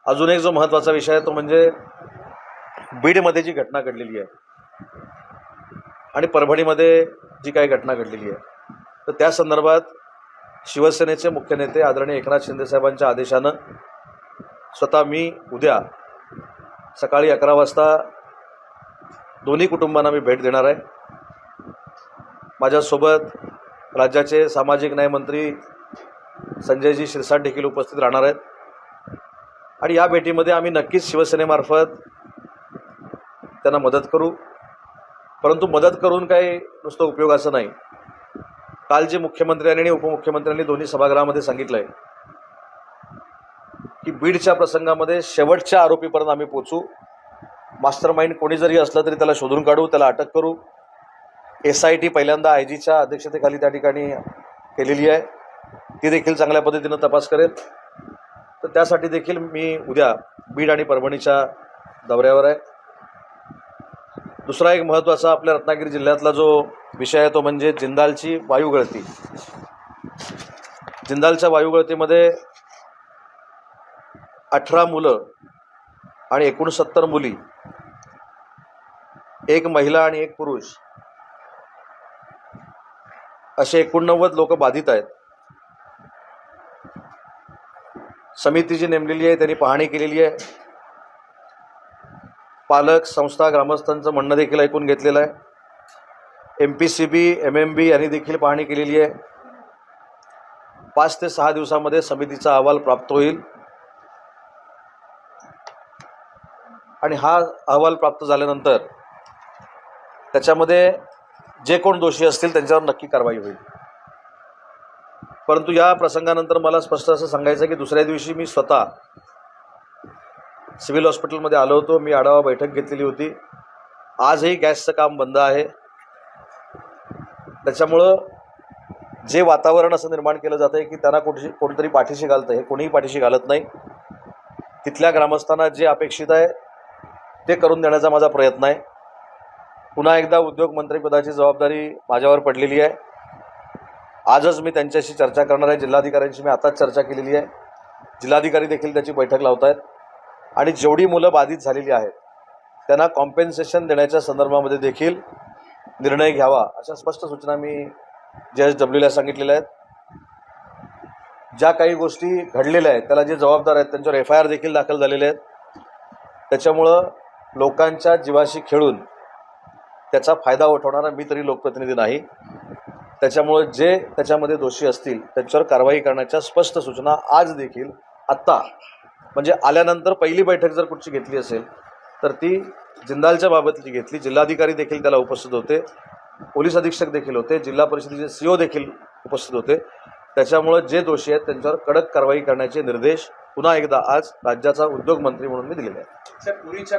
अजून एक जो महत्त्वाचा विषय आहे तो म्हणजे बीडमध्ये जी घटना घडलेली आहे आणि परभणीमध्ये जी काही घटना घडलेली आहे, तर त्या संदर्भात शिवसेनेचे मुख्य नेते आदरणीय एकनाथ शिंदे साहेबांच्या आदेशानं स्वतः मी उद्या सकाळी 11 वाजता दोन्ही कुटुंबांना मी भेट देणार आहे. माझ्यासोबत राज्याचे सामाजिक न्याय मंत्री संजयजी शिरसाट देखील उपस्थित राहणार आहेत आणि या भेटीमध्ये आम्ही नक्कीच शिवसेनेमार्फत त्यांना मदत करू. परंतु मदत करून काही नुसतं उपयोगाचं नाही. काल जे मुख्यमंत्र्यांनी आणि उपमुख्यमंत्र्यांनी दोन्ही सभागृहामध्ये सांगितलं आहे की बीडच्या प्रसंगामध्ये शेवटच्या आरोपीपर्यंत आम्ही पोचू. मास्टर माइंड कोणी जरी असलं तरी त्याला शोधून काढू, त्याला अटक करू. SIT पहिल्यांदा IGच्या अध्यक्षतेखाली त्या ठिकाणी केलेली आहे, ती देखील चांगल्या पद्धतीनं तपास करेल. तर त्यासाठी देखील मी उद्या बीड आणि परभणीच्या दौऱ्यावर आहे. दुसरा एक महत्त्वाचा आपल्या रत्नागिरी जिल्ह्यातला जो विषय आहे तो म्हणजे जिंदालची वायुगळती. जिंदालच्या वायुगळतीमध्ये 18 मुलं आणि 69 मुली, एक महिला आणि एक पुरुष असे 89 लोक बाधित आहेत. समिती जी नेमलेली आहे त्यांनी पाहणी केलेली आहे. पालक, संस्था, ग्रामस्थांचं म्हणणं देखील ऐकून घेतलेलं आहे. MPCB, MMB यांनी देखील पाहणी केलेली आहे. 5 ते 6 दिवसामध्ये समितीचा अहवाल प्राप्त होईल आणि हा अहवाल प्राप्त झाल्यानंतर त्याच्यामध्ये जे कोण दोषी असतील त्यांच्यावर नक्की कारवाई होईल. परंतु या प्रसंगानंतर मला स्पष्ट असं सांगायचं की दुसऱ्या दिवशी मी स्वतः सिव्हिल हॉस्पिटलमध्ये आलो होतो. मी आढावा बैठक घेतलेली होती. आजही गॅसचं काम बंद आहे. त्याच्यामुळं जे वातावरण असं निर्माण केलं जातं आहे की त्यांना कोणीतरी पाठीशी घालतं, हे कोणीही पाठीशी घालत नाही. तिथल्या ग्रामस्थांना जे अपेक्षित आहे ते करून देण्याचा माझा प्रयत्न आहे. पुन्हा एकदा उद्योगमंत्रीपदाची जबाबदारी माझ्यावर पडलेली आहे. आजच मी त्यांच्याशी चर्चा करणार आहे. जिल्हाधिकाऱ्यांशी मी आताच चर्चा केलेली आहे. जिल्हाधिकारी देखील त्याची बैठक लावत आहेत आणि जेवढी मुलं बाधित झालेली आहेत त्यांना कॉम्पेन्सेशन देण्याच्या संदर्भामध्ये देखील निर्णय घ्यावा अशा स्पष्ट सूचना मी JSWला सांगितलेल्या आहेत. ज्या काही गोष्टी घडलेल्या आहेत त्याला जे जबाबदार आहेत त्यांच्यावर FIR देखील दाखल झालेले आहेत. त्याच्यामुळं लोकांच्या जीवाशी खेळून त्याचा फायदा उठवणारा मी तरी लोकप्रतिनिधी नाही. त्याच्यामुळं जे त्याच्यामध्ये दोषी असतील त्यांच्यावर कारवाई करण्याच्या स्पष्ट सूचना आज देखील आत्ता म्हणजे आल्यानंतर पहिली बैठक जर कुठची घेतली असेल तर ती जिंदालच्या बाबतची घेतली. जिल्हाधिकारी देखील त्याला उपस्थित होते, पोलीस अधीक्षक देखील होते, जिल्हा परिषदेचे CO देखील उपस्थित होते. त्याच्यामुळं जे दोषी आहेत त्यांच्यावर कडक कारवाई करण्याचे निर्देश पुन्हा एकदा आज राज्याचा उद्योगमंत्री म्हणून मी दिलेले आहेत.